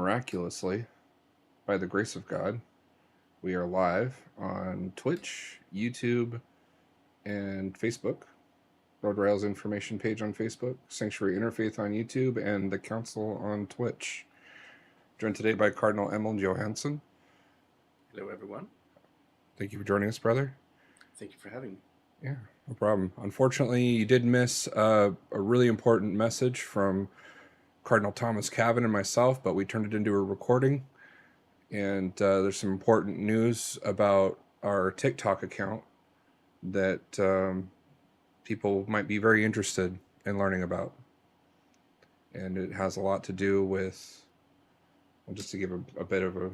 miraculously, by the grace of God, we are live on Twitch, YouTube, and Facebook. Road Rails information page on Facebook, Sanctuary Interfaith on YouTube, and the Council on Twitch. Joined today by Cardinal Emil Johansson. Hello, everyone. Thank you for joining us, brother. Thank you for having me. Yeah, no problem. Unfortunately, you did miss a really important message from Cardinal Thomas Cavan and myself, but we turned it into a recording. And there's some important news about our TikTok account that people might be very interested in learning about. And it has a lot to do with, well, just to give a bit of a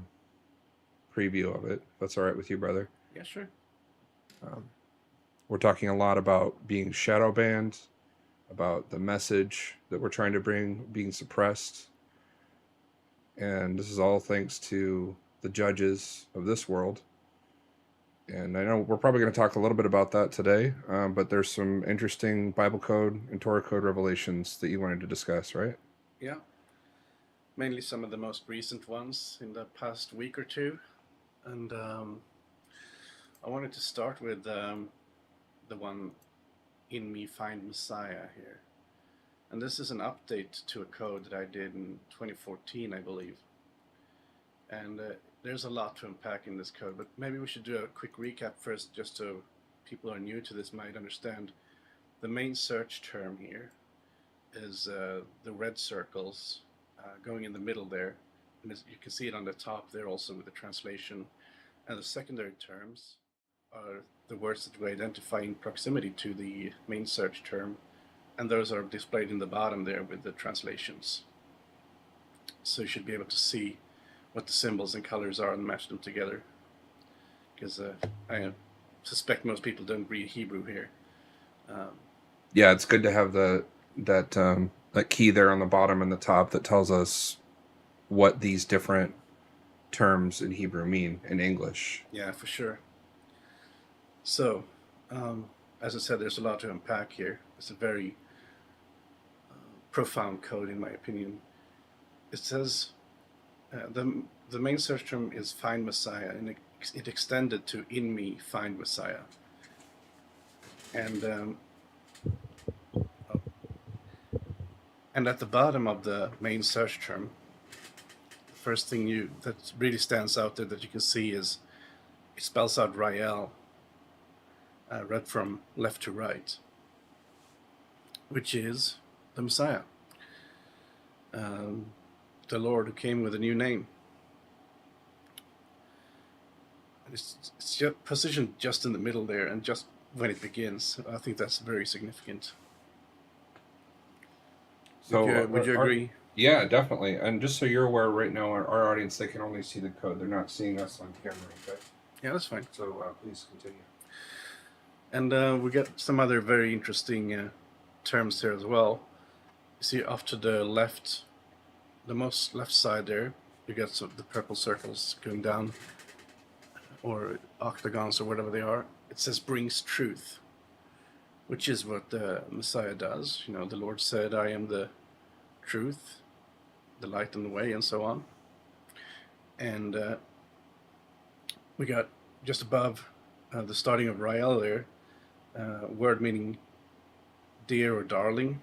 preview of it, if that's all right with you, brother. Yeah, sure. We're talking a lot about being shadow banned, about the message that we're trying to bring being suppressed. And this is all thanks to the judges of this world. And I know we're probably going to talk a little bit about that today, but there's some interesting Bible code and Torah code revelations that you wanted to discuss, right? Yeah. Mainly some of the most recent ones in the past week or two. And I wanted to start with the one, "In Me Find Messiah" here. And this is an update to a code that I did in 2014, I believe. And there's a lot to unpack in this code, but maybe we should do a quick recap first, just so people who are new to this might understand. The main search term here is the red circles going in the middle there, and you can see it on the top there also with the translation. And the secondary terms are the words that we identify in proximity to the main search term, and those are displayed in the bottom there with the translations. So you should be able to see what the symbols and colors are and match them together, because I suspect most people don't read Hebrew here. Yeah, it's good to have that key there on the bottom and the top that tells us what these different terms in Hebrew mean in English. Yeah, for sure. So, as I said, there's a lot to unpack here. It's a very profound code, in my opinion. It says the main search term is "Find Messiah," and it extended to "In Me Find Messiah." And at the bottom of the main search term, the first thing that really stands out there that you can see is it spells out Rael, read from left to right, which is the Messiah, the Lord who came with a new name. And it's just positioned just in the middle there, and just when it begins. I think that's very significant. So Would you agree? Yeah, definitely. And just so you're aware, right now, our audience, they can only see the code. They're not seeing us on camera, okay? Yeah, that's fine. So please continue. And we get some other very interesting terms here as well. You see off to the left, the most left side there, you get the purple circles going down, or octagons or whatever they are. It says "brings truth," which is what the Messiah does. You know, the Lord said, "I am the truth, the light and the way," and so on. And we got just above the starting of Rael there, word meaning dear or darling.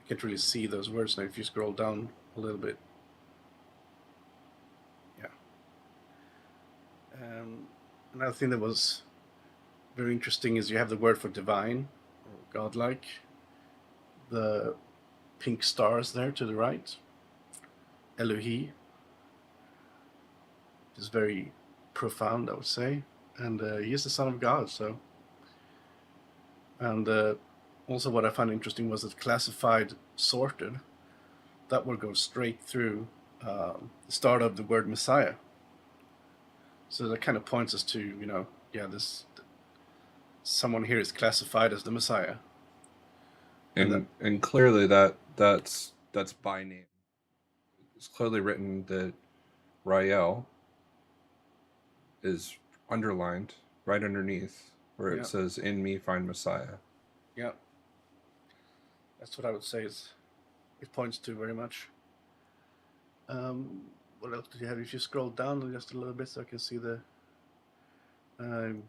You can't really see those words now if you scroll down a little bit. Yeah. Another thing that was very interesting is you have the word for divine or godlike, the pink stars there to the right, Elohi, is very profound, I would say, and he is the Son of God. So, and also what I found interesting was that classified, sorted, that word goes straight through the start of the word Messiah. So that kind of points us to, this someone here is classified as the Messiah. And clearly that's by name. It's clearly written that Rael is underlined right underneath where it says "In Me Find Messiah." Yeah. That's what I would say it points to very much. What else did you have? If you scroll down just a little bit, so I can see the um,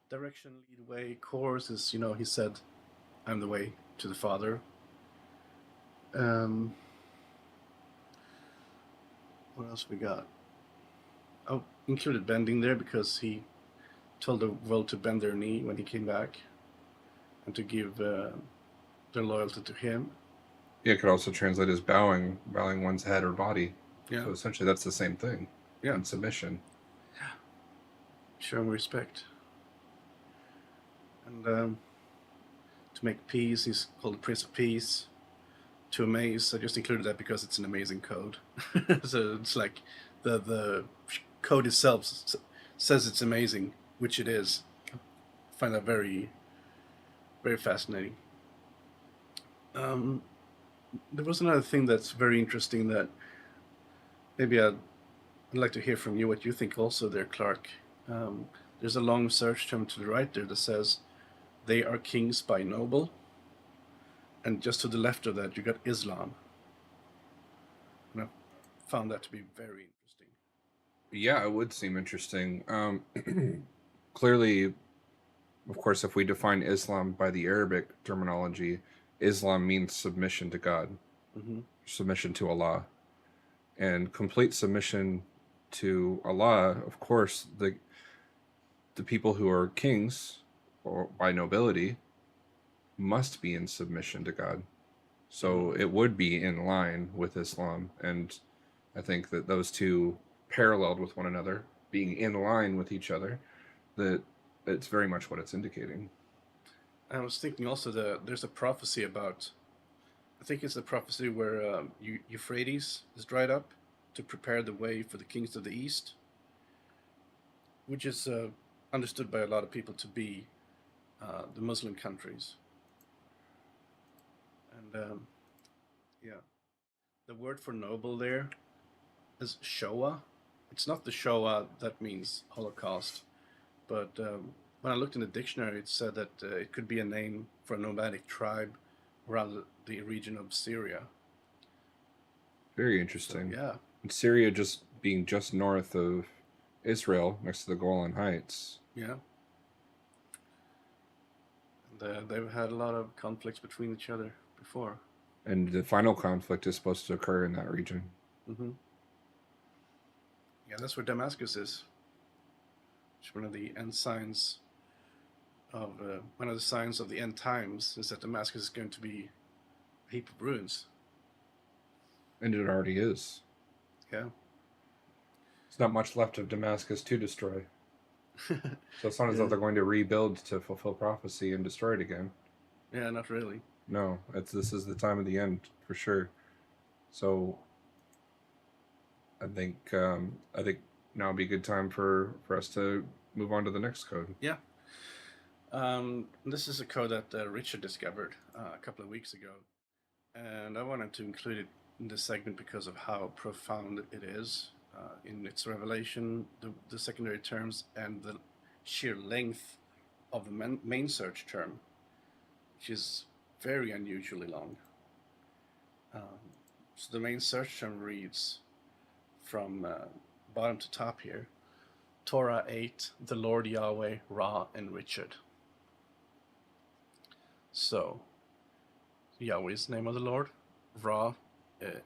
direction, lead, way, course is. He said, "I'm the way to the Father." Um, what else we got? Oh, included bending there because he told the world to bend their knee when he came back and to give their loyalty to him. Yeah, it could also translate as bowing one's head or body. Yeah, So essentially, that's the same thing. yeah, In submission. showing respect. And to make peace, he's called the Prince of Peace. To amaze, I just included that because it's an amazing code. So it's like the code itself says it's amazing, which it is. I find that very, very fascinating. Um, there was another thing that's very interesting that maybe I'd like to hear from you what you think also there, Clark. Um, there's a long search term to the right there that says they are kings by noble, and just to the left of that you got Islam, and I found that to be very interesting. Yeah, it would seem interesting. Clearly, of course, if we define Islam by the Arabic terminology, Islam means submission to God, Mm-hmm. submission to Allah, and complete submission to Allah. Of course, the people who are kings or by nobility must be in submission to God. So Mm-hmm. it would be in line with Islam, and I think that those two paralleled with one another, being in line with each other, that it's very much what it's indicating. I was thinking also that there's a prophecy about. I think it's the prophecy where Euphrates is dried up to prepare the way for the kings of the east, which is understood by a lot of people to be the Muslim countries. And yeah, the word for noble there is Shoah. It's not the Shoah that means Holocaust, but when I looked in the dictionary, it said that it could be a name for a nomadic tribe around the region of Syria. Very So interesting. yeah, And Syria just being just north of Israel, next to the Golan Heights. yeah, and they've had a lot of conflicts between each other before. And the final conflict is supposed to occur in that region. Hmm. Yeah, that's where Damascus is. It's one of the end signs of one of the signs of the end times is that Damascus is going to be a heap of ruins. And it already is. Yeah. There's not much left of Damascus to destroy. So it's not as though Yeah. they're going to rebuild to fulfill prophecy and destroy it again. Yeah, not really. No, this is the time of the end for sure. So I think now would be a good time for us to move on to the next code. Yeah. This is a code that Richard discovered a couple of weeks ago, and I wanted to include it in this segment because of how profound it is in its revelation, the secondary terms, and the sheer length of the main search term, which is very unusually long. Um, so the main search term reads from bottom to top here: Torah 8, the Lord Yahweh, Ra, and Richard. So, Yahweh's name of the Lord, Ra,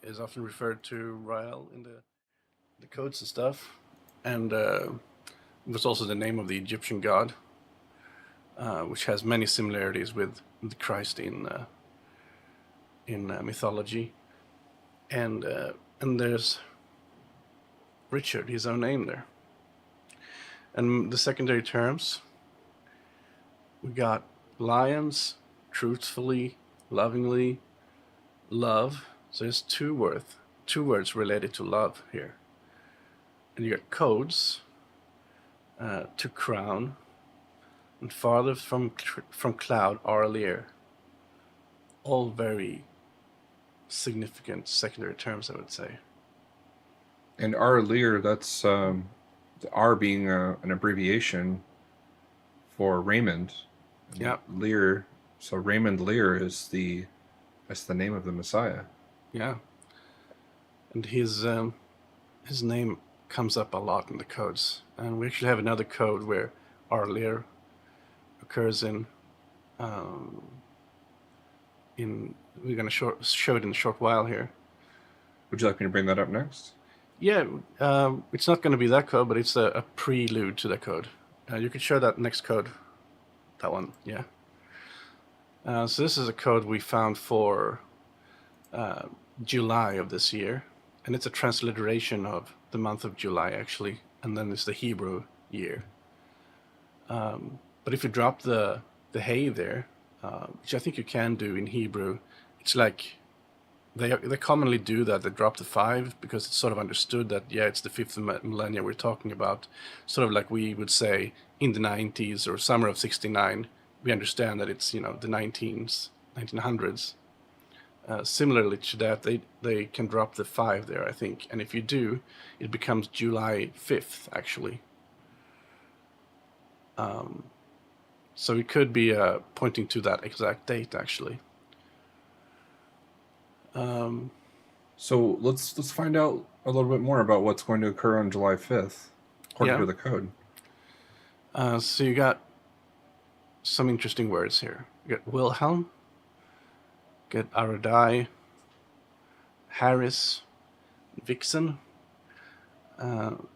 is often referred to Rael in the codes and stuff, and it was also the name of the Egyptian god, which has many similarities with Christ in mythology, and there's Richard, his own name there, and the secondary terms we got lions, truthfully, lovingly, love. So there's two words related to love here. And you got codes, to crown, and farther from cloud, Arlier. All very significant secondary terms, I would say. And R Lear, that's the R being an abbreviation for Raymond. And Yeah, Lear, so Raymond Lear is that's the name of the Messiah. yeah. and his name comes up a lot in the codes. And we actually have another code where Arlir occurs in. We're going to show it in a short while here. Would you like me to bring that up next? Yeah, it's not going to be that code, but it's a prelude to the code. You could show that next code. That one, yeah. So this is a code we found for July of this year, and it's a transliteration of the month of July, actually, and then it's the Hebrew year. But if you drop the hey there, which I think you can do in Hebrew, it's like they commonly do that. They drop the 5 because it's sort of understood that, yeah, it's the 5th millennia we're talking about. Sort of like we would say in the 90s or summer of 69, we understand that it's, the 1900s. Similarly to that, they can drop the 5 there, I think. And if you do, it becomes July 5th, actually. So it could be pointing to that exact date, actually. So let's find out a little bit more about what's going to occur on July 5th, according to the code. So you got some interesting words here. You got Wilhelm, you got Aradai, Harris, Vixen, and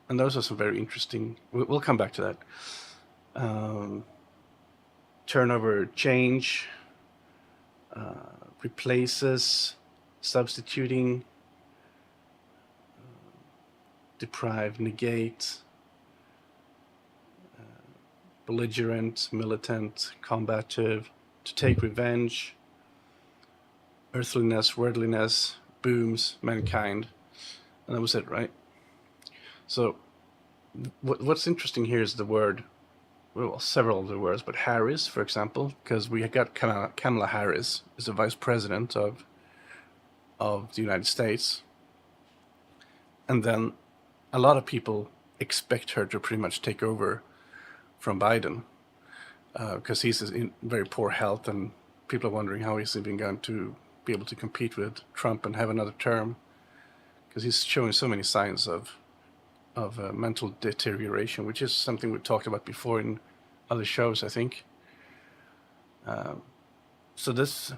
those are some very interesting. We'll come back to that. Turnover, change, replaces, substituting, deprive, negate, belligerent, militant, combative, to take revenge, earthliness, worldliness, booms, mankind. And that was it, right? So what's interesting here is the word, well, several of the words, but Harris, for example, because we got Kamala Harris is the vice president of the United States. And then a lot of people expect her to pretty much take over from Biden because he's in very poor health, and people are wondering how he's even going to be able to compete with Trump and have another term, because he's showing so many signs of mental deterioration, which is something we've talked about before in other shows, I think. So since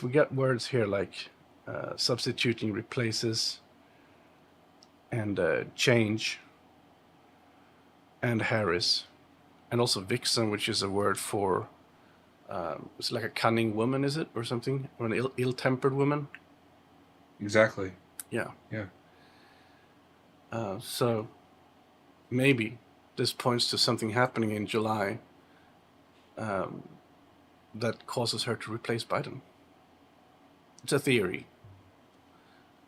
we got words here like substituting, replaces, and change, and Harris, and also vixen, which is a word for it's like a cunning woman, is it, or something, or an ill-tempered woman? Exactly. Yeah. Yeah. So maybe this points to something happening in July that causes her to replace Biden. It's a theory,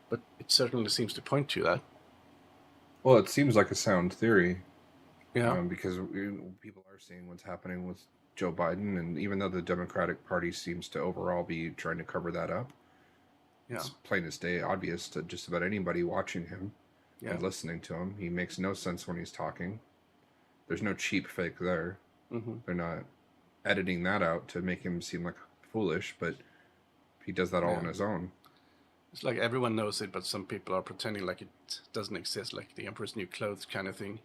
but it certainly seems to point to that. Well, it seems like a sound theory. Yeah. Because people are seeing what's happening with Joe Biden, and even though the Democratic Party seems to overall be trying to cover that up, it's plain as day obvious to just about anybody watching him and listening to him. He makes no sense when he's talking. There's no cheap fake there. Mm-hmm. They're not editing that out to make him seem like foolish, but he does that all on his own. It's like everyone knows it, but some people are pretending like it doesn't exist, like the Emperor's New Clothes kind of thing,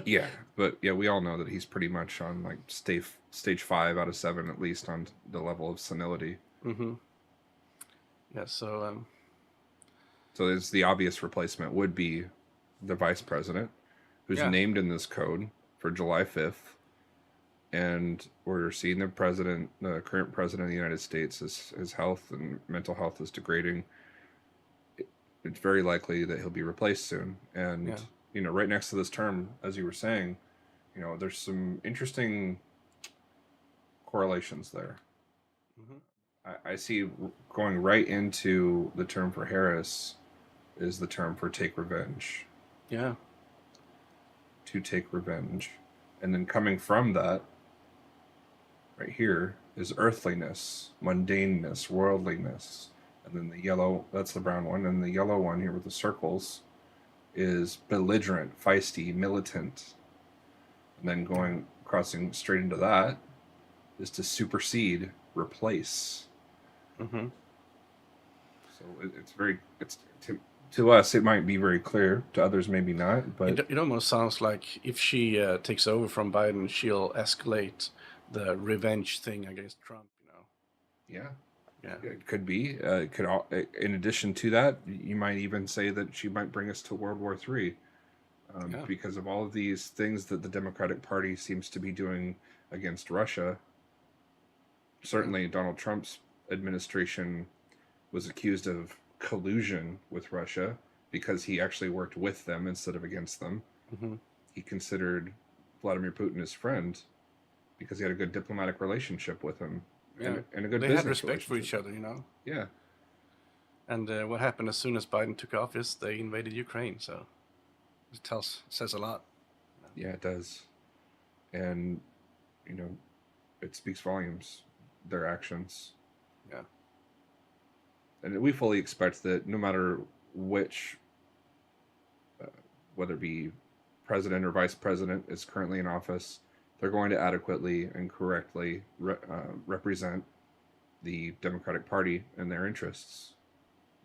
Yeah, but yeah, we all know that he's pretty much on like stage 5 out of 7, at least, on the level of senility. Mm-hmm. Yeah, so it's the obvious replacement would be the vice president, who's named in this code for July 5th. And we're seeing the current president of the United States, his health and mental health is degrading. It's very likely that he'll be replaced soon. And, right next to this term, as you were saying, there's some interesting correlations there. Mm-hmm. I see going right into the term for Harris is the term for take revenge. Yeah. To take revenge. And then coming from that, right here, is earthliness, mundaneness, worldliness. And then the yellow, that's the brown one, and the yellow one here with the circles is belligerent, feisty, militant. And then crossing straight into that is to supersede, replace. Mm-hmm. So it's to us it might be very clear, to others maybe not, but It almost sounds like if she takes over from Biden, she'll escalate the revenge thing against Trump. yeah, Yeah. it could be. It could. In addition to that, you might even say that she might bring us to World War III, Yeah. because of all of these things that the Democratic Party seems to be doing against Russia. Certainly, Donald Trump's administration was accused of collusion with Russia because he actually worked with them instead of against them. Mm-hmm. He considered Vladimir Putin his friend because he had a good diplomatic relationship with him, Yeah. and a good They had business respect for relationship. each other. Yeah, And what happened as soon as Biden took office? They invaded Ukraine. So it says a lot. yeah, it does. And you know, it speaks volumes, their actions. Yeah. And we fully expect that no matter which, uh, whether it be president or vice president is currently in office, they're going to adequately and correctly represent the Democratic Party and their interests.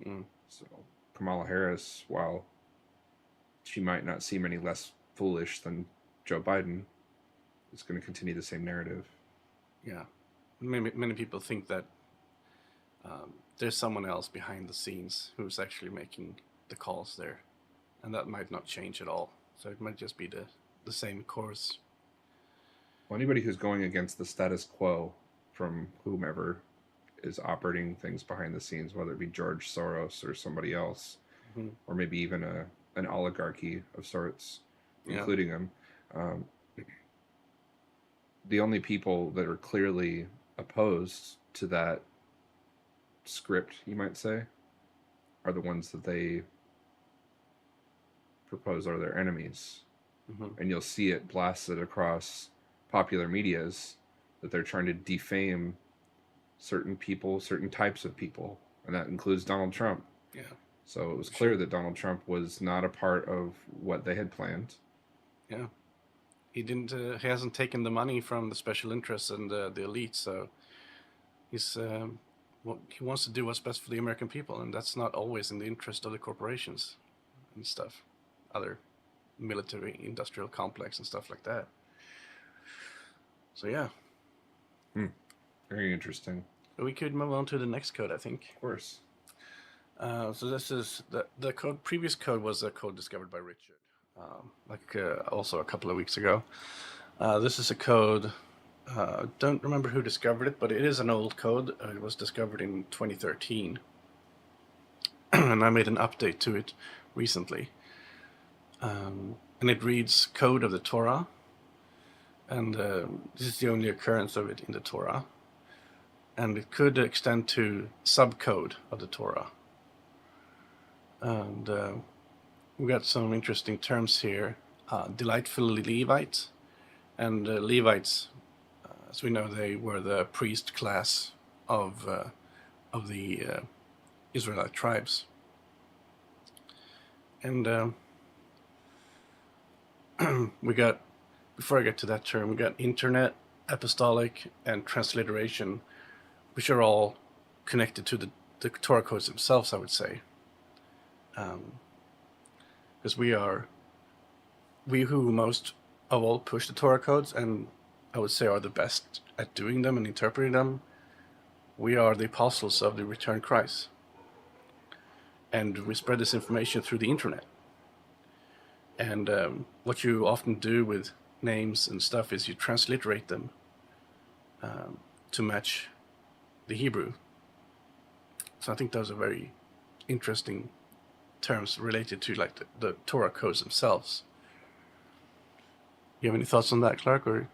Mm. So Kamala Harris, while she might not seem any less foolish than Joe Biden, is going to continue the same narrative. Yeah. Many people think that there's someone else behind the scenes who's actually making the calls there, and that might not change at all. So it might just be the same course. Well, anybody who's going against the status quo from whomever is operating things behind the scenes, whether it be George Soros or somebody else, Mm-hmm. or maybe even an oligarchy of sorts, Yeah. including him. Um, the only people that are clearly opposed to that script, you might say, are the ones that they propose are their enemies. Mm-hmm. And you'll see it blasted across popular medias that they're trying to defame certain people, certain types of people, and that includes Donald Trump. Yeah. So it was clear that Donald Trump was not a part of what they had planned. Yeah. He didn't. He hasn't taken the money from the special interests and the elite. So he's. He wants to do what's best for the American people, and that's not always in the interest of the corporations and stuff, other military industrial complex and stuff like that. So yeah. Very interesting. We could move on to the next code, I think. Of course. So this is the code. Previous code was a code discovered by Richard, also a couple of weeks ago. This is a code. Don't remember who discovered it, but it is an old code. It was discovered in 2013, and I made an update to it recently. And it reads "Code of the Torah," and this is the only occurrence of it in the Torah. And it could extend to subcode of the Torah. And we got some interesting terms here. Delightful Levite. And Levites, as we know, they were the priest class of the Israelite tribes. And we got, before I get to that term, we got internet, apostolic, and transliteration, which are all connected to the Torah codes themselves, I would say. Because we who most of all push the Torah codes, and I would say are the best at doing them and interpreting them, we are the apostles of the returned Christ. And we spread this information through the internet. And what you often do with names and stuff is you transliterate them to match the Hebrew. So I think those are very interesting terms related to like the Torah codes themselves. You have any thoughts on that, Clark? Or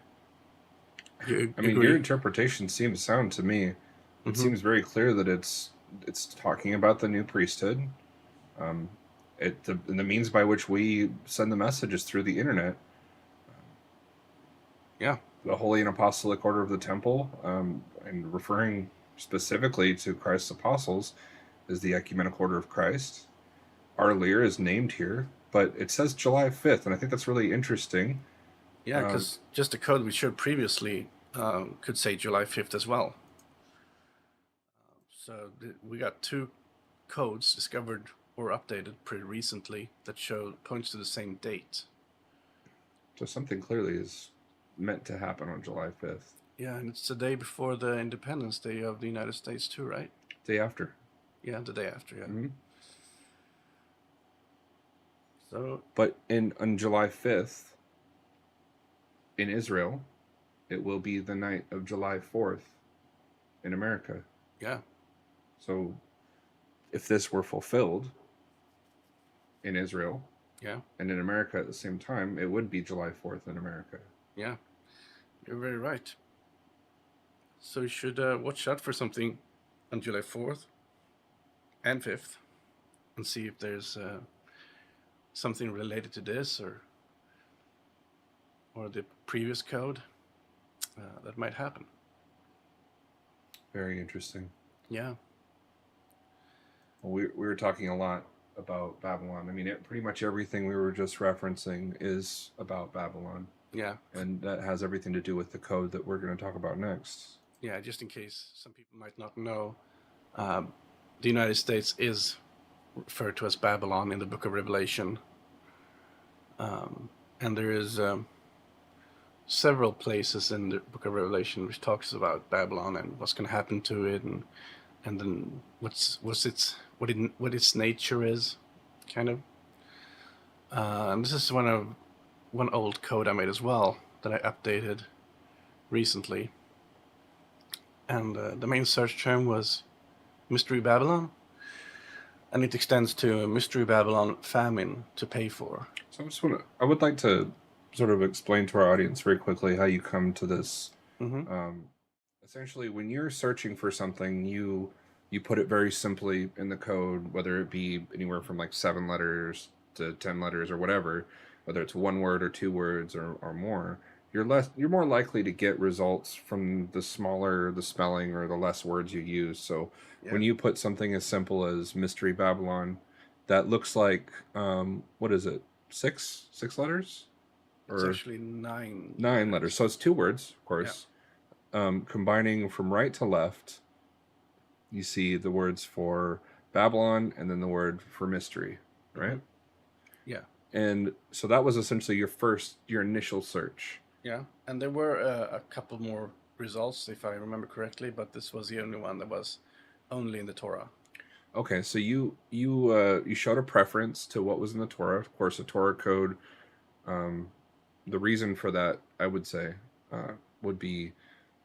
I mean, your interpretation seems sound to me. It seems very clear that it's talking about the new priesthood. The means by which we send the message is through the internet. Yeah. The Holy and Apostolic Order of the Temple, and referring specifically to Christ's apostles, is the Ecumenical Order of Christ. Our Lear is named here, but it says July 5th, and I think that's really interesting. Yeah, because just the code we showed previously could say July 5th as well. So we got two codes discovered or updated pretty recently that points to the same date. So something clearly is meant to happen on July 5th. Yeah, and it's the day before the Independence Day of the United States too, right? Day after. Yeah, the day after, yeah. Mm-hmm. So, but on July 5th in Israel, it will be the night of July 4th in America. yeah. So if this were fulfilled in Israel, yeah, and in America at the same time, it would be July 4th in America. yeah, you're very right. So you should watch out for something on July 4th and 5th and see if there's something related to this or the previous code that might happen. Very interesting. Yeah. Well, we were talking a lot about Babylon. I mean, pretty much everything we were just referencing is about Babylon. Yeah. And that has everything to do with the code that we're going to talk about next. Yeah, just in case some people might not know, the United States is referred to as Babylon in the book of Revelation. And there is several places in the book of Revelation which talks about Babylon and what's going to happen to it, and then what its nature is, kind of. And this is one old code I made as well that I updated recently. And the main search term was Mystery Babylon, and it extends to Mystery Babylon famine to pay for. So I would like to sort of explain to our audience very quickly how you come to this. Mm-hmm. Essentially, when you're searching for something, you put it very simply in the code, whether it be anywhere from like 7 letters to 10 letters or whatever, whether it's 1 word or 2 words or more. You're more likely to get results from the smaller the spelling or the less words you use. So when you put something as simple as Mystery Babylon, that looks like what is it? 6 letters? It's actually 9 letters. So it's 2 words, of course. Yeah. Combining from right to left, you see the words for Babylon and then the word for mystery, right? Mm-hmm. Yeah. And so that was essentially your initial search. Yeah, and there were a couple more results, if I remember correctly, but this was the only one that was only in the Torah. Okay, so you showed a preference to what was in the Torah. Of course, the Torah code. The reason for that, I would say, would be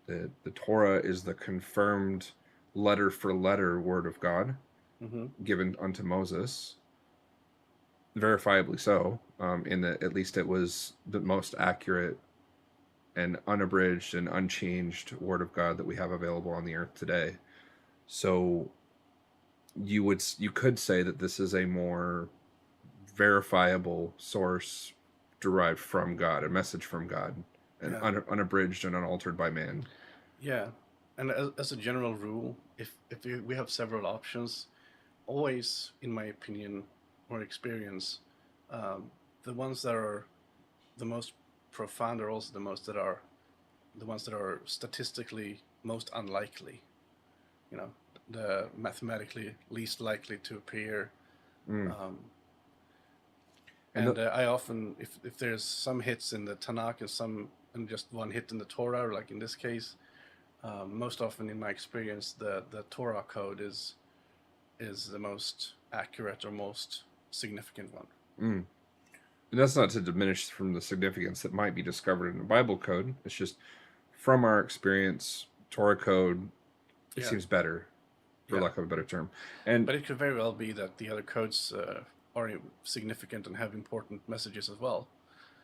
that the Torah is the confirmed letter for letter word of God, given unto Moses. Verifiably so, in that at least it was the most accurate and unabridged and unchanged word of God that we have available on the earth today. So you could say that this is a more verifiable source derived from God, a message from God, and unabridged and unaltered by man. Yeah, and as a general rule, if we have several options, always, in my opinion or experience, the ones that are the most profound are also the ones that are statistically most unlikely. You know, the mathematically least likely to appear. And I often, if there's some hits in the Tanakh and just one hit in the Torah, like in this case, most often in my experience, the Torah code is the most accurate or most significant one. And that's not to diminish from the significance that might be discovered in the Bible code. It's just from our experience, Torah code, it seems better, for lack of a better term. But it could very well be that the other codes are significant and have important messages as well.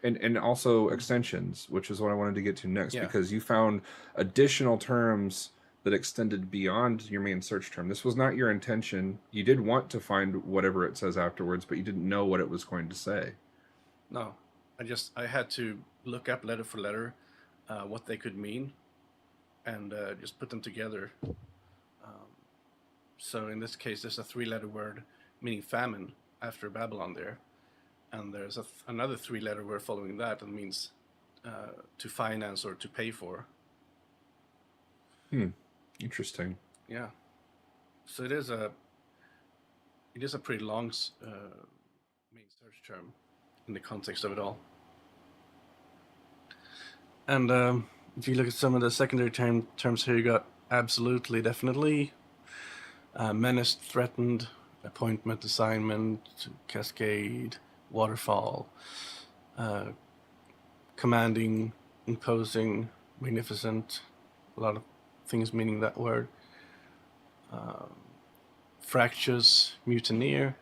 And also extensions, which is what I wanted to get to next, because you found additional terms that extended beyond your main search term. This was not your intention. You did want to find whatever it says afterwards, but you didn't know what it was going to say. No, I had to look up letter for letter what they could mean, and just put them together. So in this case, there's a 3-letter word meaning famine after Babylon there, and there's another 3-letter word following that means to finance or to pay for. Interesting. Yeah. So it is a it is a pretty long main search term in the context of it all. And if you look at some of the secondary terms here, you got absolutely, definitely, menaced, threatened, appointment, assignment, cascade, waterfall, commanding, imposing, magnificent, a lot of things meaning that word. Fractious, mutineer,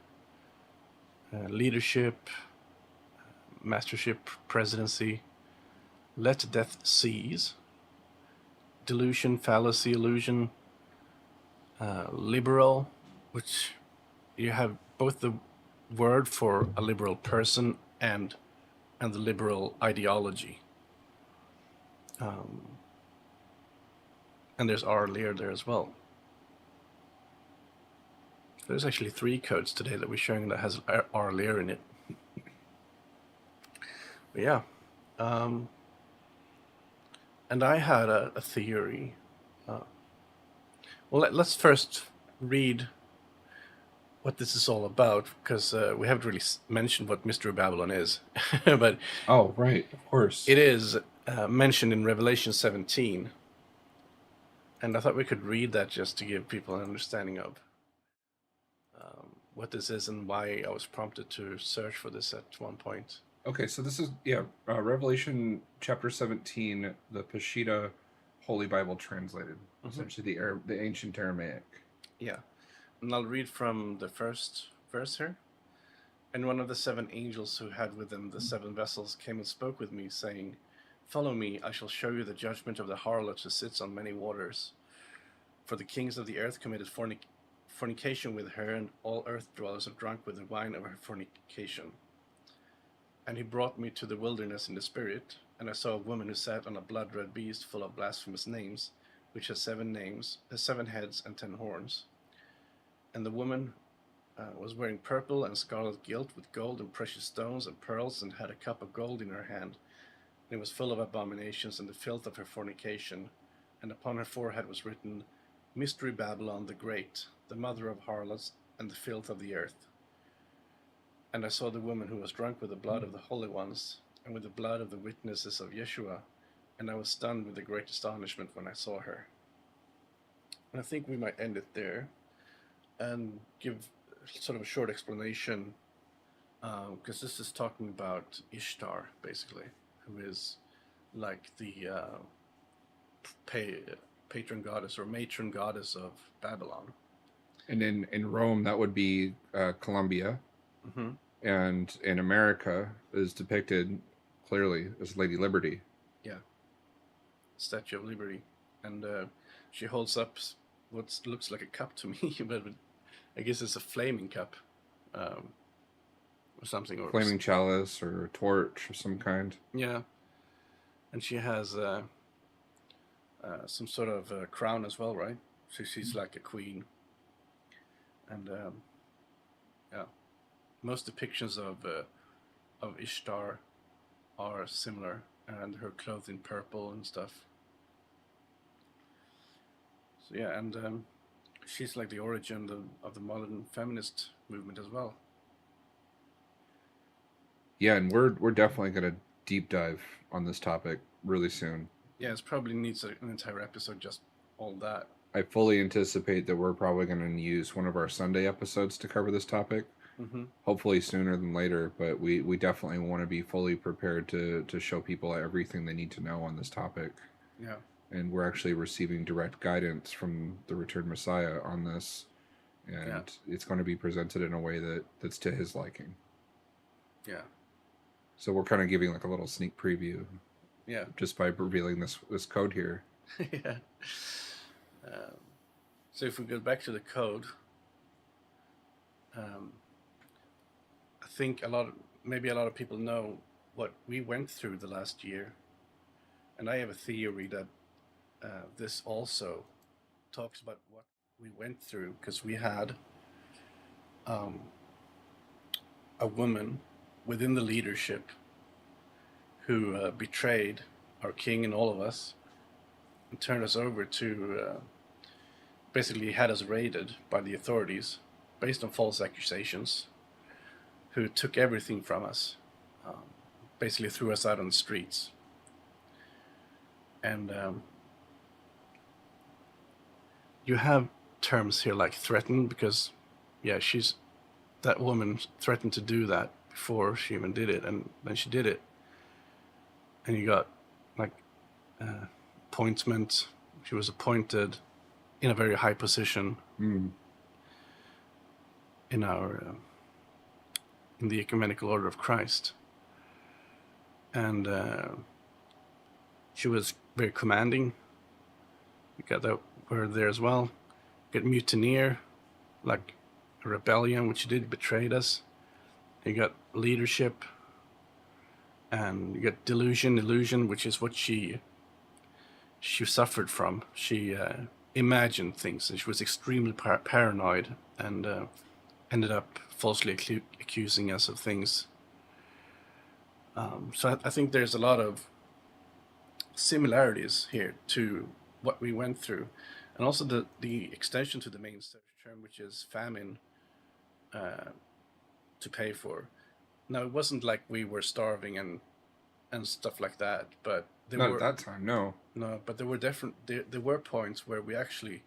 leadership, mastership, presidency, let death seize, delusion, fallacy, illusion, liberal, which you have both the word for a liberal person and the liberal ideology. And there's R Lear there as well. There's actually 3 codes today that we're showing that has R Lear in it. But yeah. And I had a theory. Well, let's first read what this is all about, because we haven't really mentioned what Mystery Babylon is. But Oh, right, of course. it is mentioned in Revelation 17. And I thought we could read that just to give people an understanding of what this is and why I was prompted to search for this at one point. Okay, so this is Revelation chapter 17, the Peshitta Holy Bible translated, essentially the ancient Aramaic. Yeah, and I'll read from the first verse here. And one of the 7 angels who had with them the 7 vessels came and spoke with me, saying, "Follow me, I shall show you the judgment of the harlot who sits on many waters. For the kings of the earth committed fornication with her, and all earth dwellers are drunk with the wine of her fornication. And he brought me to the wilderness in the spirit, and I saw a woman who sat on a blood-red beast full of blasphemous names, which has 7 heads and 10 horns. And the woman was wearing purple and scarlet gilt with gold and precious stones and pearls, and had a cup of gold in her hand. And it was full of abominations and the filth of her fornication. And upon her forehead was written, Mystery Babylon the Great, the mother of harlots and the filth of the earth. And I saw the woman who was drunk with the blood of the holy ones, and with the blood of the witnesses of Yeshua, and I was stunned with a great astonishment when I saw her." And I think we might end it there, and give sort of a short explanation, because this is talking about Ishtar, basically, who is like the patron goddess or matron goddess of Babylon. And in Rome, that would be Columbia. Mm-hmm. And in America is depicted clearly as Lady Liberty. Yeah. Statue of Liberty. And she holds up what looks like a cup to me, but I guess it's a flaming cup, or something. Or flaming chalice or a torch of some kind. Yeah. And she has some sort of crown as well, right? So she's like a queen. And yeah, most depictions of Ishtar are similar, and her clothed in purple and stuff. So yeah, and she's like the origin of the modern feminist movement as well. Yeah, and we're definitely going to deep dive on this topic really soon. Yeah, it probably needs an entire episode just all that. I fully anticipate that we're probably going to use one of our Sunday episodes to cover this topic. Mm-hmm. Hopefully sooner than later, but we definitely want to be fully prepared to show people everything they need to know on this topic. Yeah. And we're actually receiving direct guidance from the returned Messiah on this, and it's going to be presented in a way that's to his liking. Yeah. So we're kind of giving like a little sneak preview. Yeah. Just by revealing this code here. Yeah. So if we go back to the code, I think maybe a lot of people know what we went through the last year, and I have a theory that this also talks about what we went through, because we had a woman within the leadership who betrayed our king and all of us and turned us over to basically had us raided by the authorities, based on false accusations, who took everything from us, um, basically threw us out on the streets. And you have terms here like threatened, because, yeah, that woman threatened to do that before she even did it, and then she did it. And you got like appointment. She was appointed in a very high position in our in the Ecumenical Order of Christ, and she was very commanding. We got that word there as well. You got mutineer, like a rebellion, which she did, betrayed us. You got leadership, and you got illusion, which is what she suffered from. She imagined things, and she was extremely paranoid, and ended up falsely accusing us of things. So I think there's a lot of similarities here to what we went through, and also the extension to the main term, which is famine, to pay for. Now, it wasn't like we were starving and stuff like that, but Not at that time, no. No, but there were there were points where we actually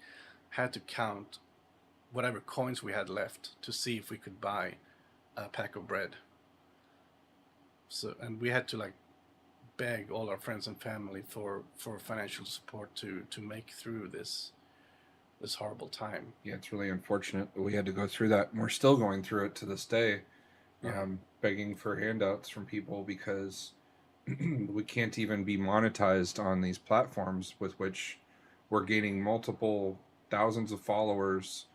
had to count whatever coins we had left to see if we could buy a pack of bread. So, and we had to like beg all our friends and family for financial support to make through this horrible time. Yeah, it's really unfortunate that we had to go through that, and we're still going through it to this day. Begging for handouts from people because we can't even be monetized on these platforms with which we're gaining multiple thousands of followers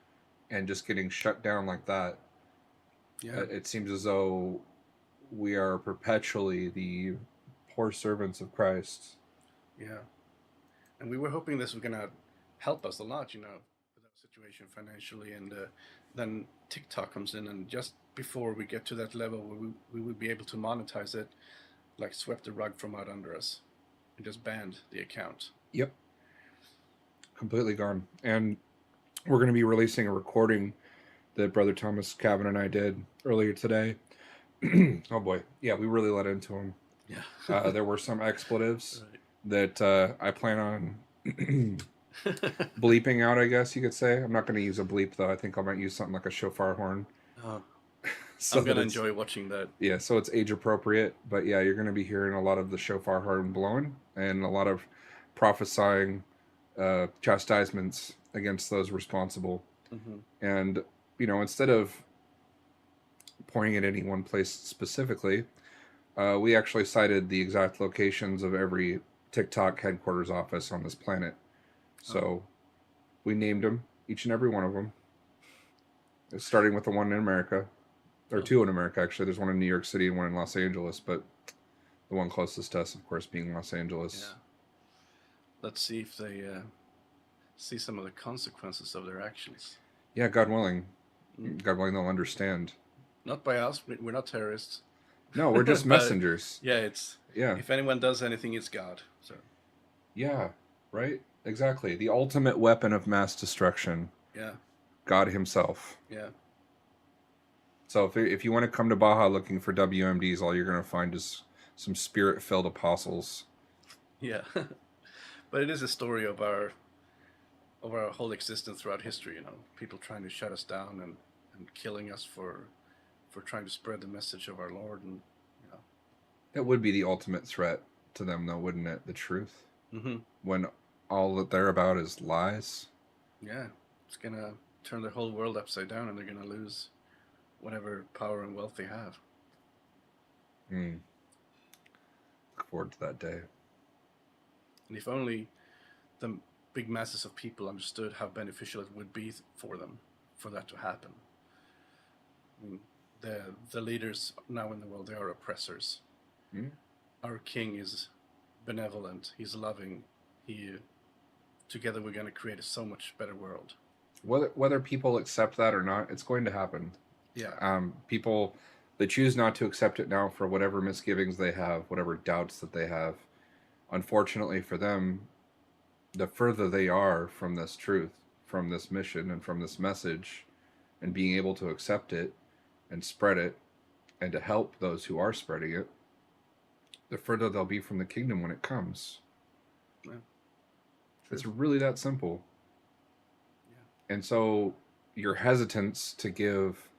and just getting shut down like that. Yeah, it seems as though we are perpetually the poor servants of Christ. Yeah, and we were hoping this was gonna help us a lot, with our situation financially, and then TikTok comes in, and just before we get to that level where we would be able to monetize it, like swept the rug from out under us and just banned the account. Yep. Completely gone. And we're going to be releasing a recording that Brother Thomas Cavan and I did earlier today. Oh boy. Yeah, we really let into him. Yeah. There were some expletives that I plan on bleeping out, I guess you could say. I'm not going to use a bleep, though. I think I might use something like a shofar horn. So I'm going to enjoy watching that. Yeah, so it's age appropriate. But yeah, you're going to be hearing a lot of the shofar horn blowing and a lot of prophesying chastisements against those responsible. Mm-hmm. And, instead of pointing at any one place specifically, we actually cited the exact locations of every TikTok headquarters office on this planet. So we named them, each and every one of them. Starting with the one in America. Or two in America, actually. There's one in New York City and one in Los Angeles, but the one closest to us, of course, being Los Angeles. Yeah. Let's see if they see some of the consequences of their actions. Yeah, God willing. God willing, they'll understand. Not by us. We're not terrorists. No, we're just messengers. Yeah, yeah. If anyone does anything, it's God. So. Yeah, right? Exactly. The ultimate weapon of mass destruction. Yeah. God himself. Yeah. So if you want to come to Baja looking for WMDs, all you're going to find is some spirit-filled apostles. Yeah. But it is a story of our whole existence throughout history, people trying to shut us down and killing us for trying to spread the message of our Lord, and That would be the ultimate threat to them, though, wouldn't it? The truth. Mm-hmm. When all that they're about is lies. Yeah, it's gonna turn their whole world upside down, and they're gonna lose whatever power and wealth they have. Look forward to that day. And if only the big masses of people understood how beneficial it would be for them, for that to happen. I mean, the leaders now in the world, they are oppressors. Our king is benevolent. He's loving. Together we're going to create a so much better world. Whether people accept that or not, it's going to happen. Yeah. People, they choose not to accept it now for whatever misgivings they have, whatever doubts that they have. Unfortunately for them, the further they are from this truth, from this mission, and from this message, and being able to accept it and spread it and to help those who are spreading it, the further they'll be from the kingdom when it comes. Yeah. It's really that simple. Yeah. And so your hesitance to give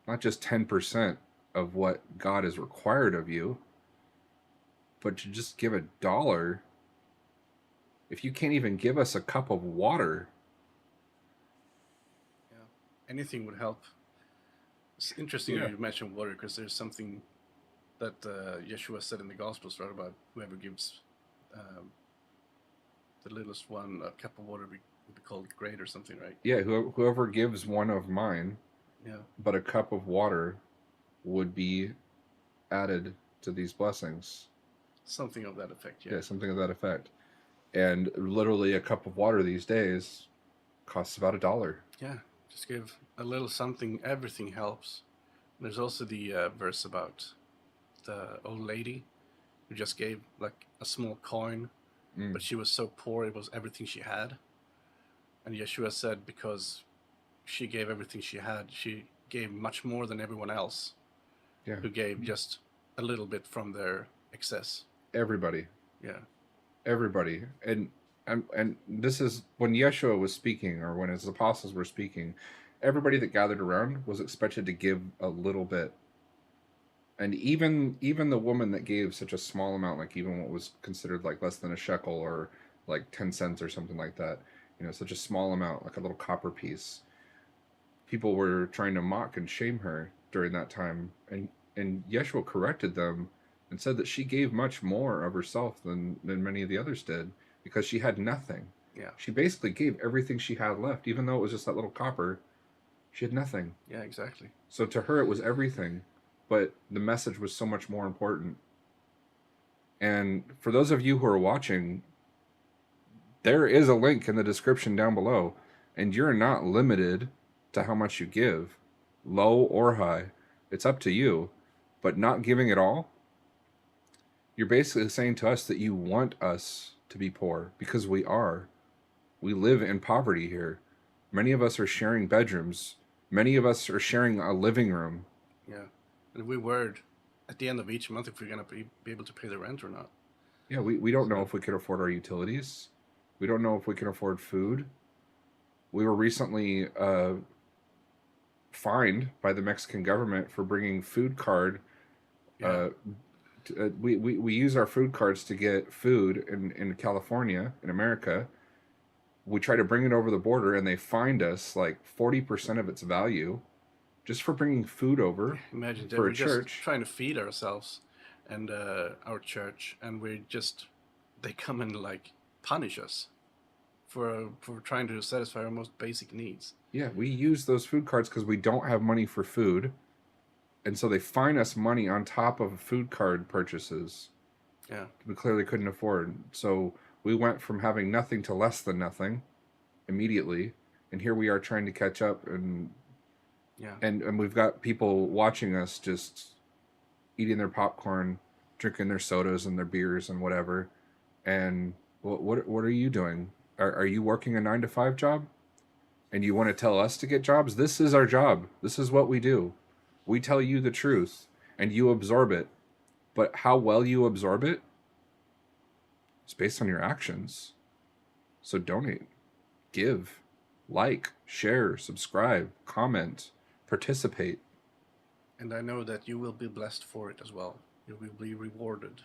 not just 10% of what God has required of you, but to just give $1, if you can't even give us a cup of water. Yeah. Anything would help. It's interesting you mentioned water, because there's something that Yeshua said in the Gospels, right, about whoever gives the littlest one a cup of water would be called great or something, right? Yeah, whoever gives one of mine, but a cup of water would be added to these blessings. Something of that effect, Yeah, something of that effect. And literally a cup of water these days costs about $1. Yeah, just give a little something, everything helps. There's also the verse about the old lady who just gave like a small coin, but she was so poor it was everything she had. And Yeshua said because she gave everything she had, she gave much more than everyone else who gave just a little bit from their excess. Everybody. Yeah. Everybody. And this is when Yeshua was speaking, or when his apostles were speaking, everybody that gathered around was expected to give a little bit. And even the woman that gave such a small amount, like even what was considered like less than a shekel, or like 10 cents or something like that, such a small amount, like a little copper piece, people were trying to mock and shame her during that time. And Yeshua corrected them and said that she gave much more of herself than many of the others did, because she had nothing. Yeah. She basically gave everything she had left, even though it was just that little copper. She had nothing. Yeah, exactly. So to her it was everything, but the message was so much more important. And for those of you who are watching, there is a link in the description down below, and you're not limited to how much you give, low or high. It's up to you. But not giving it all, you're basically saying to us that you want us to be poor, because we are. We live in poverty here. Many of us are sharing bedrooms. Many of us are sharing a living room. Yeah. And we worried at the end of each month if we're going to be able to pay the rent or not. Yeah, we don't know if we can afford our utilities. We don't know if we can afford food. We were recently fined by the Mexican government for bringing food card. We use our food cards to get food in California, in America. We try to bring it over the border, and they fined us like 40% of its value just for bringing food over. Imagine for we're a church. Just trying to feed ourselves and our church, and they come and like punish us for trying to satisfy our most basic needs. Yeah, we use those food cards because we don't have money for food, and so they fine us money on top of food card purchases. Yeah, we clearly couldn't afford. So we went from having nothing to less than nothing immediately, and here we are trying to catch up. And we've got people watching us just eating their popcorn, drinking their sodas and their beers and whatever. And what are you doing? Are you working a 9-to-5 job? And you want to tell us to get jobs? This is our job. This is what we do. We tell you the truth, and you absorb it. But how well you absorb it is based on your actions. So donate, give, like, share, subscribe, comment, participate. And I know that you will be blessed for it as well. You will be rewarded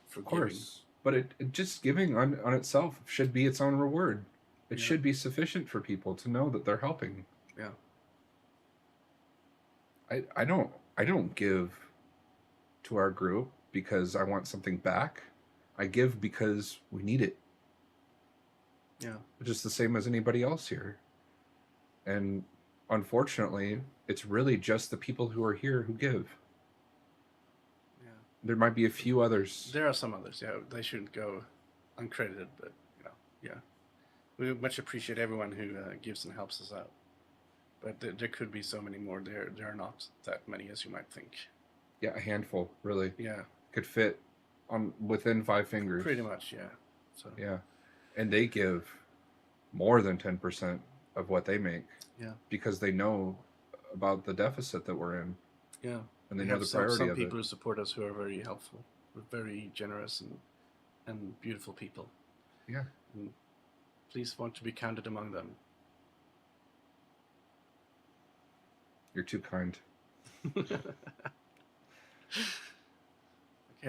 for of course. Giving. But it just giving on itself should be its own reward. It should be sufficient for people to know that they're helping. Yeah. I don't give to our group because I want something back. I give because we need it. Yeah. Just the same as anybody else here. And unfortunately, it's really just the people who are here who give. Yeah. There might be a few others. There are some others, yeah. They shouldn't go uncredited, but yeah. We much appreciate everyone who gives and helps us out. But there could be so many more. There are not that many as you might think. Yeah, a handful, really. Yeah. Could fit on within 5 fingers. Pretty much, yeah. So yeah. And they give more than 10%. of what they make. Yeah. Because they know about the deficit that we're in. Yeah. And they We know have the priority some of people it. who support us who are very helpful. We're very generous and beautiful people. Yeah. And please want to be counted among them. You're too kind. Okay,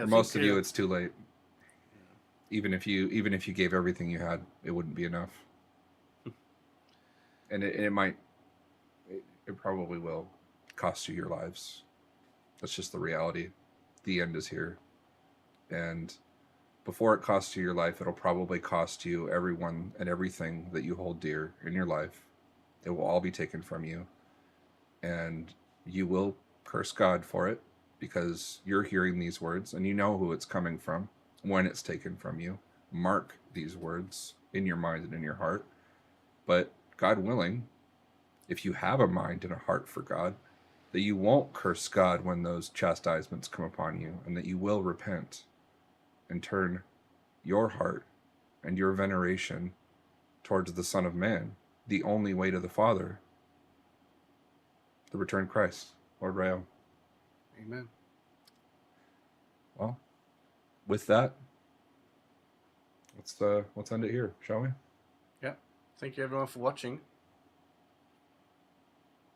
For most of you, it's too late. yeah. Even if you gave everything you had, it wouldn't be enough. And it probably will cost you your lives. That's just the reality. The end is here. And before it costs you your life, it'll probably cost you everyone and everything that you hold dear in your life. It will all be taken from you. And you will curse God for it because you're hearing these words and you know who it's coming from when it's taken from you. Mark these words in your mind and in your heart. But God willing, if you have a mind and a heart for God, that you won't curse God when those chastisements come upon you, and that you will repent and turn your heart and your veneration towards the Son of Man, the only way to the Father, the returned Christ, Lord Rael. Amen. Well, with that, let's end it here, shall we? Yeah. Thank you everyone for watching.